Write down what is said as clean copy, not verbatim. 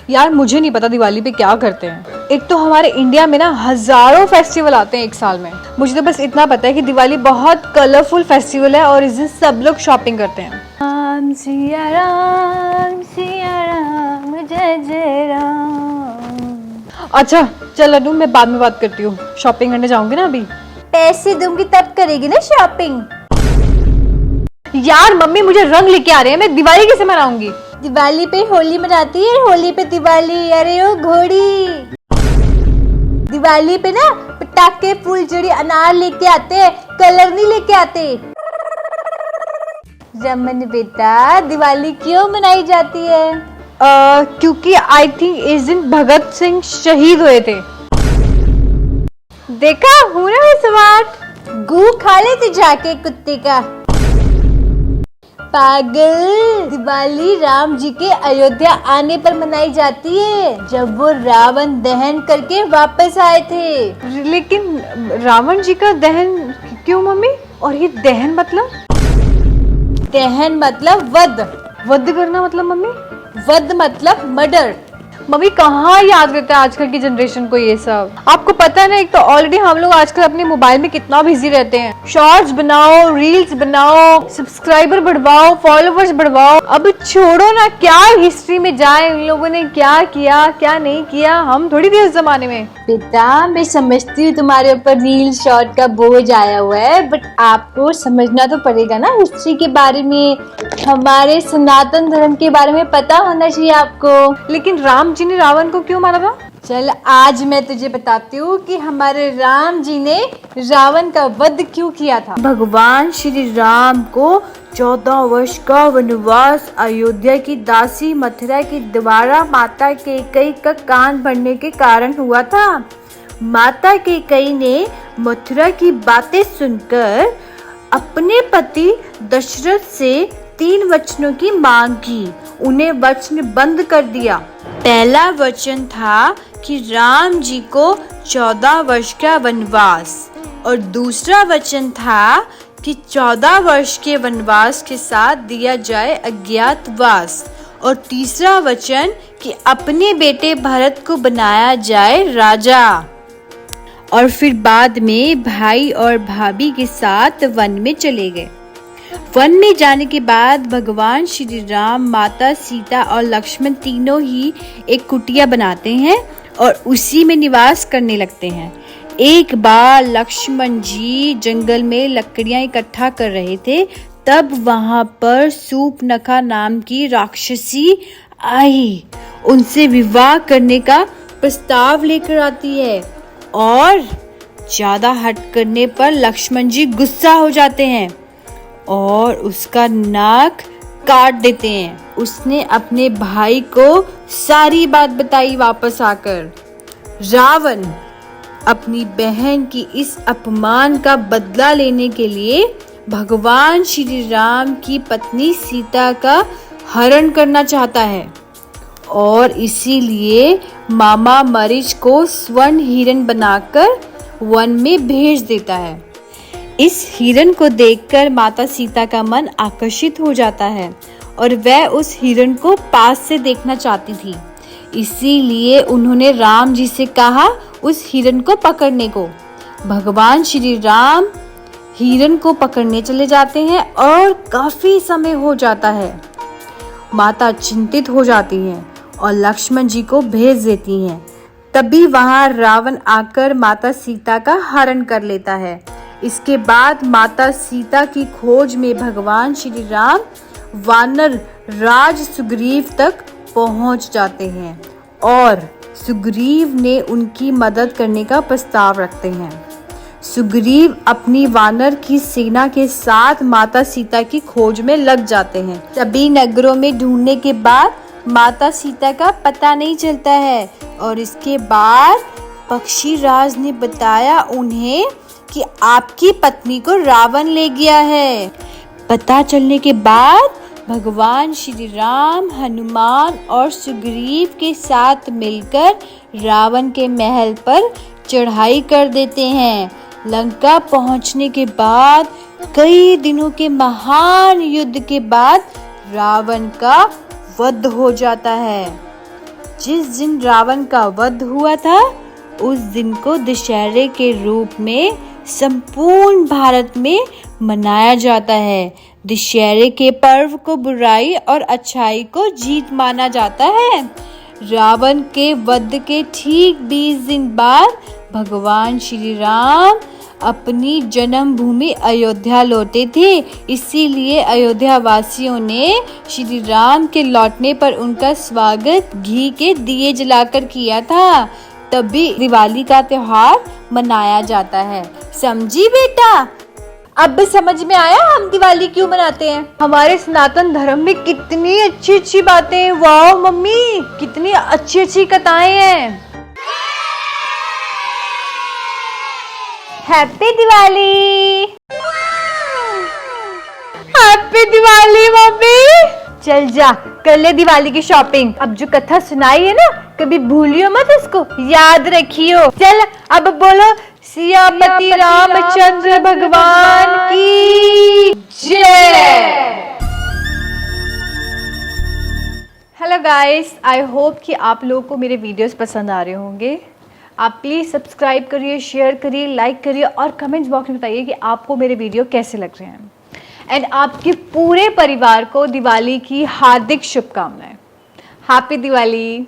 यार मुझे नहीं पता दिवाली पे क्या करते हैं। एक तो हमारे इंडिया में ना हजारों फेस्टिवल आते हैं एक साल में। मुझे तो बस इतना पता है कि दिवाली बहुत कलरफुल फेस्टिवल है और इस दिन सब लोग शॉपिंग करते हैं। राम सिया राम जय जय राम। अच्छा चल अनु, मैं बाद में बात करती हूँ, शॉपिंग करने जाऊंगी ना अभी। पैसे दूंगी तब करेगी ना शॉपिंग। यार मम्मी मुझे रंग लेके आ रहे हैं, मैं दिवाली कैसे मनाऊंगी? दिवाली पे होली मनाती है, होली पे दिवाली। अरे ओ घोड़ी, दिवाली पे ना पटाखे फुलझड़ी अनार लेके आते हैं, कलर नहीं लेके आते। रमन बेटा, दिवाली क्यों मनाई जाती है? क्योंकि आई थिंक इस दिन भगत सिंह शहीद हुए थे। देखा हूँ ना मैं स्मार्ट। गू खा ले तू जाके कुत्ते का पागल। दिवाली राम जी के अयोध्या आने पर मनाई जाती है, जब वो रावण दहन करके वापस आए थे। लेकिन रावण जी का दहन क्यों मम्मी? और ये दहन मतलब? दहन मतलब वध। वध करना मतलब मम्मी? वध मतलब मर्डर। मम्मी कहाँ याद रहता है आजकल की जनरेशन को ये सब। आपको पता है ना, एक तो ऑलरेडी हम लोग आजकल अपने मोबाइल में कितना बिजी रहते हैं। शॉर्ट्स बनाओ, रील्स बनाओ, सब्सक्राइबर बढ़वाओ, फॉलोवर्स बढ़वाओ। अब छोड़ो ना, क्या हिस्ट्री में जाए उन लोगों ने क्या किया क्या नहीं किया, हम थोड़ी थी उस जमाने में। बेटा मैं समझती हूँ तुम्हारे ऊपर रील शॉर्ट का बोझ आया हुआ है, बट आपको समझना तो पड़ेगा ना हिस्ट्री के बारे में। हमारे सनातन धर्म के बारे में पता होना चाहिए आपको। लेकिन राम जी ने रावण को क्यों मारा था? चल आज मैं तुझे बताती हूँ कि हमारे राम जी ने रावण का वध क्यों किया था। भगवान श्री राम को 14 वर्ष का वनवास अयोध्या की दासी मथुरा की द्वारा माता कैकेयी का कान भरने के कारण हुआ था। माता कैकेयी ने मथुरा की बातें सुनकर अपने पति दशरथ से 3 वचनों की मांग की। उन्हें वचन बंद कर दिया। पहला वचन था कि राम जी को 14 वर्ष का वनवास, और दूसरा वचन था कि 14 वर्ष के वनवास के साथ दिया जाए अज्ञातवास, और तीसरा वचन कि अपने बेटे भरत को बनाया जाए राजा। और फिर बाद में भाई और भाभी के साथ वन में चले गए। वन में जाने के बाद भगवान श्री राम, माता सीता और लक्ष्मण तीनों ही एक कुटिया बनाते हैं और उसी में निवास करने लगते हैं। एक बार लक्ष्मण जी जंगल में लकड़ियां इकट्ठा कर रहे थे, तब वहां पर सूर्पनखा नाम की राक्षसी आई। उनसे विवाह करने का प्रस्ताव लेकर आती है और ज्यादा हट करने पर लक्ष्मण जी गुस्सा हो जाते हैं और उसका नाक काट देते हैं। उसने अपने भाई को सारी बात बताई वापस आकर। रावण अपनी बहन की इस अपमान का बदला लेने के लिए भगवान श्री राम की पत्नी सीता का हरण करना चाहता है और इसीलिए मामा मरीच को स्वर्ण हिरण बनाकर वन में भेज देता है। इस हिरण को देखकर माता सीता का मन आकर्षित हो जाता है और वह उस हिरण को पास से देखना चाहती थी। इसीलिए उन्होंने राम जी से कहा उस हिरण को पकड़ने को। भगवान श्री राम हिरण को पकड़ने चले जाते हैं और काफी समय हो जाता है। माता चिंतित हो जाती हैं और लक्ष्मण जी को भेज देती हैं। तभी वहां रावण आकर माता सीता का हरण कर लेता है। इसके बाद माता सीता की खोज में भगवान श्री राम वानर राज सुग्रीव तक पहुंच जाते हैं और सुग्रीव ने उनकी मदद करने का प्रस्ताव रखते हैं। सुग्रीव अपनी वानर की सेना के साथ माता सीता की खोज में लग जाते हैं। सभी नगरों में ढूंढने के बाद माता सीता का पता नहीं चलता है और इसके बाद पक्षीराज ने बताया उन्हें कि आपकी पत्नी को रावण ले गया है। पता चलने के बाद भगवान श्री राम, हनुमान और सुग्रीव के साथ मिलकर रावण के महल पर चढ़ाई कर देते हैं। लंका पहुंचने के बाद कई दिनों के महान युद्ध के बाद रावण का वध हो जाता है। जिस दिन रावण का वध हुआ था उस दिन को दशहरे के रूप में संपूर्ण भारत में मनाया जाता है। दशहरे के पर्व को बुराई और अच्छाई को जीत माना जाता है। रावण के वध के ठीक 20 दिन बाद भगवान श्री राम अपनी जन्मभूमि अयोध्या लौटे थे। इसीलिए अयोध्या वासियों ने श्री राम के लौटने पर उनका स्वागत घी के दिए जलाकर किया था। तभी दिवाली का त्योहार मनाया जाता है। समझी बेटा? अब समझ में आया हम दिवाली क्यों मनाते हैं। हमारे सनातन धर्म में कितनी अच्छी अच्छी बातें हैं। वाह मम्मी, कितनी अच्छी अच्छी कथाएं हैं। Happy Diwali. Happy Diwali mummy. चल जा कर ले दिवाली की शॉपिंग। अब जो कथा सुनाई है ना, कभी भूलियो मत, उसको याद रखियो। चल अब बोलो सियापति रामचंद्र भगवान की जय। हेलो गाइस, आई होप कि आप लोगों को मेरे वीडियोस पसंद आ रहे होंगे। आप प्लीज़ सब्सक्राइब करिए, शेयर करिए, लाइक करिए और कमेंट्स बॉक्स में बताइए कि आपको मेरे वीडियो कैसे लग रहे हैं। एंड आपके पूरे परिवार को दिवाली की हार्दिक शुभकामनाएं। हैप्पी दिवाली।